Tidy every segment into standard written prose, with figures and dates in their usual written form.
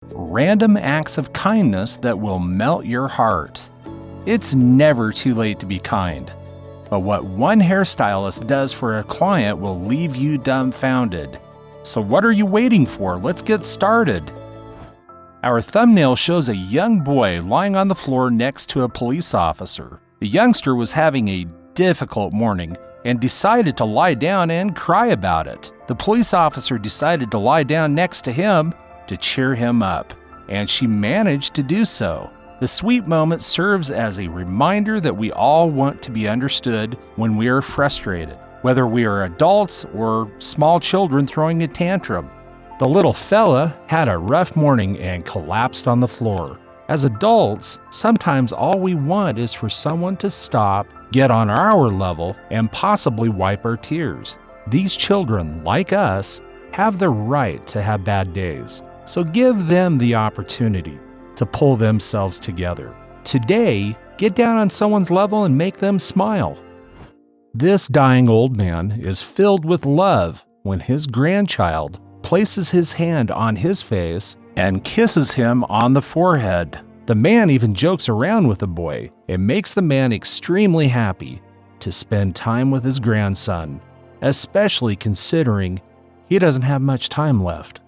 Random acts of kindness that will melt your heart. It's never too late to be kind. But what one hairstylist does for a client will leave you dumbfounded. So what are you waiting for? Let's get started. Our thumbnail shows a young boy lying on the floor next to a police officer. The youngster was having a difficult morning and decided to lie down and cry about it. The police officer decided to lie down next to him to cheer him up, and she managed to do so. The sweet moment serves as a reminder that we all want to be understood when we are frustrated, whether we are adults or small children throwing a tantrum. The little fella had a rough morning and collapsed on the floor. As adults, sometimes all we want is for someone to stop, get on our level, and possibly wipe our tears. These children, like us, have the right to have bad days, so give them the opportunity to pull themselves together. Today, get down on someone's level and make them smile. This dying old man is filled with love when his grandchild places his hand on his face and kisses him on the forehead. The man even jokes around with the boy. It makes the man extremely happy to spend time with his grandson, especially considering he doesn't have much time left.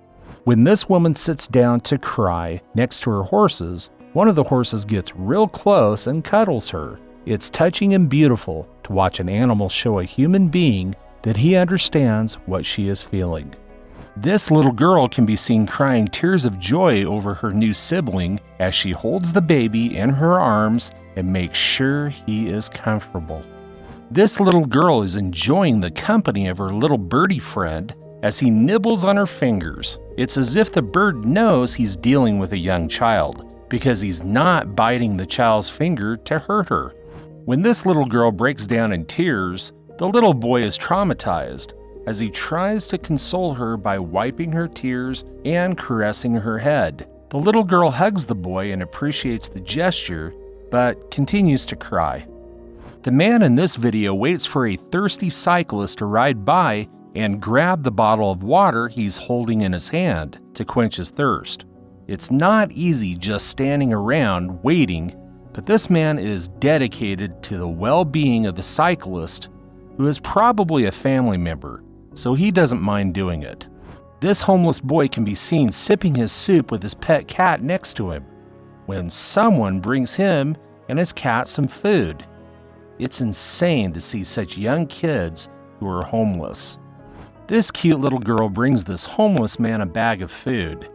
When this woman sits down to cry next to her horses, one of the horses gets real close and cuddles her. It's touching and beautiful to watch an animal show a human being that he understands what she is feeling. This little girl can be seen crying tears of joy over her new sibling as she holds the baby in her arms and makes sure he is comfortable. This little girl is enjoying the company of her little birdie friend as he nibbles on her fingers. It's as if the bird knows he's dealing with a young child because he's not biting the child's finger to hurt her. When this little girl breaks down in tears, the little boy is traumatized as he tries to console her by wiping her tears and caressing her head. The little girl hugs the boy and appreciates the gesture, but continues to cry. The man in this video waits for a thirsty cyclist to ride by and grab the bottle of water he's holding in his hand to quench his thirst. It's not easy just standing around waiting, but this man is dedicated to the well-being of the cyclist, who is probably a family member, so he doesn't mind doing it. This homeless boy can be seen sipping his soup with his pet cat next to him when someone brings him and his cat some food. It's insane to see such young kids who are homeless. This cute little girl brings this homeless man a bag of food,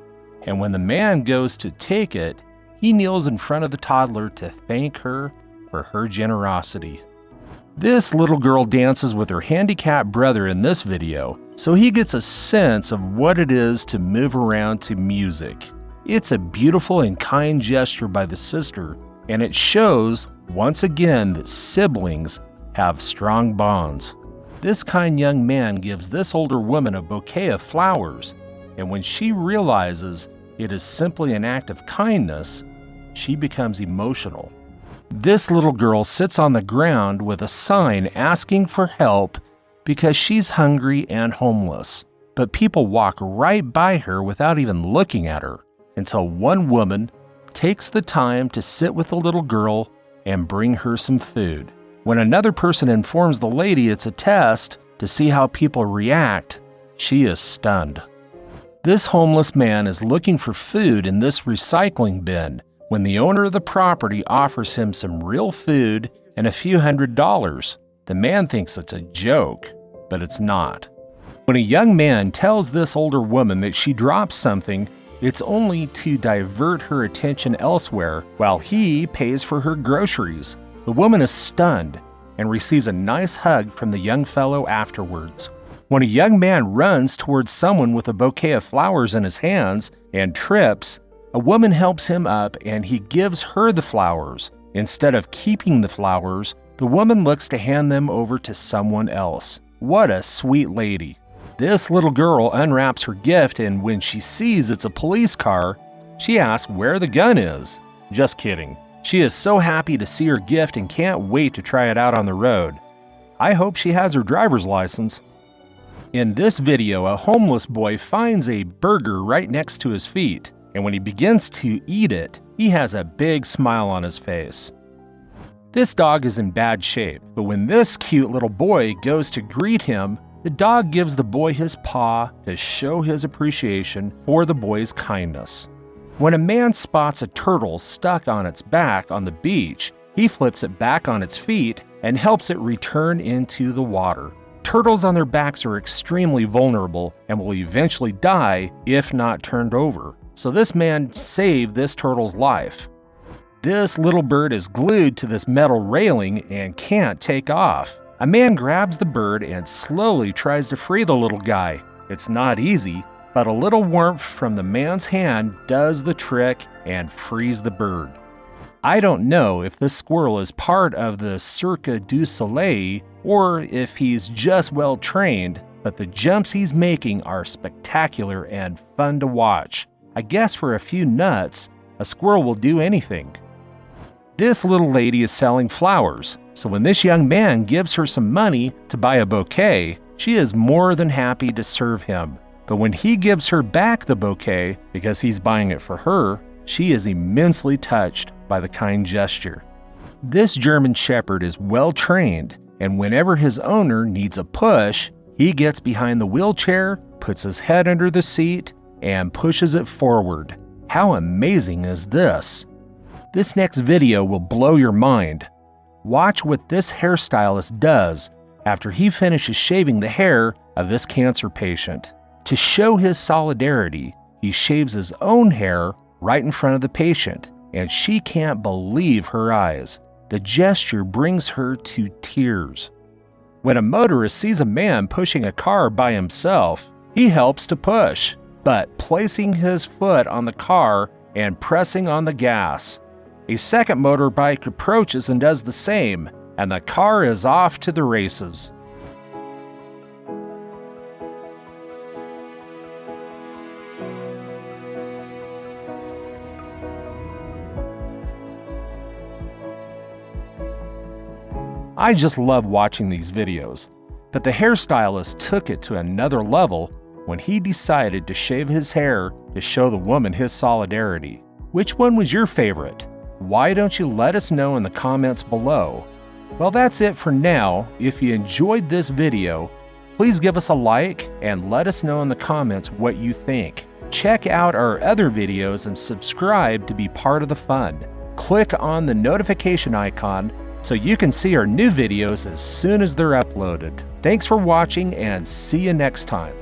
and when the man goes to take it, he kneels in front of the toddler to thank her for her generosity. This little girl dances with her handicapped brother in this video, so he gets a sense of what it is to move around to music. It's a beautiful and kind gesture by the sister, and it shows, once again, that siblings have strong bonds. This kind young man gives this older woman a bouquet of flowers, and when she realizes it is simply an act of kindness, she becomes emotional. This little girl sits on the ground with a sign asking for help because she's hungry and homeless. But people walk right by her without even looking at her until one woman takes the time to sit with the little girl and bring her some food. When another person informs the lady it's a test to see how people react, she is stunned. This homeless man is looking for food in this recycling bin when the owner of the property offers him some real food and a few $100s. The man thinks it's a joke, but it's not. When a young man tells this older woman that she dropped something, it's only to divert her attention elsewhere while he pays for her groceries. The woman is stunned and receives a nice hug from the young fellow afterwards. When a young man runs towards someone with a bouquet of flowers in his hands and trips, a woman helps him up and he gives her the flowers. Instead of keeping the flowers, the woman looks to hand them over to someone else. What a sweet lady. This little girl unwraps her gift, and when she sees it's a police car, she asks where the gun is. Just kidding. She is so happy to see her gift and can't wait to try it out on the road. I hope she has her driver's license. In this video, a homeless boy finds a burger right next to his feet, and when he begins to eat it, he has a big smile on his face. This dog is in bad shape, but when this cute little boy goes to greet him, the dog gives the boy his paw to show his appreciation for the boy's kindness. When a man spots a turtle stuck on its back on the beach, he flips it back on its feet and helps it return into the water. Turtles on their backs are extremely vulnerable and will eventually die if not turned over, so this man saved this turtle's life. This little bird is glued to this metal railing and can't take off. A man grabs the bird and slowly tries to free the little guy. It's not easy, but a little warmth from the man's hand does the trick and frees the bird. I don't know if this squirrel is part of the Cirque du Soleil or if he's just well trained, but the jumps he's making are spectacular and fun to watch. I guess for a few nuts, a squirrel will do anything. This little lady is selling flowers, so when this young man gives her some money to buy a bouquet, she is more than happy to serve him. But when he gives her back the bouquet, because he's buying it for her, she is immensely touched by the kind gesture. This German Shepherd is well trained, and whenever his owner needs a push, he gets behind the wheelchair, puts his head under the seat, and pushes it forward. How amazing is this? This next video will blow your mind. Watch what this hairstylist does after he finishes shaving the hair of this cancer patient. To show his solidarity, he shaves his own hair right in front of the patient, and she can't believe her eyes. The gesture brings her to tears. When a motorist sees a man pushing a car by himself, he helps to push, but placing his foot on the car and pressing on the gas. A second motorbike approaches and does the same, and the car is off to the races. I just love watching these videos, but the hairstylist took it to another level when he decided to shave his hair to show the woman his solidarity. Which one was your favorite? Why don't you let us know in the comments below? Well, that's it for now. If you enjoyed this video, please give us a like and let us know in the comments what you think. Check out our other videos and subscribe to be part of the fun. Click on the notification icon so you can see our new videos as soon as they're uploaded. Thanks for watching and see you next time.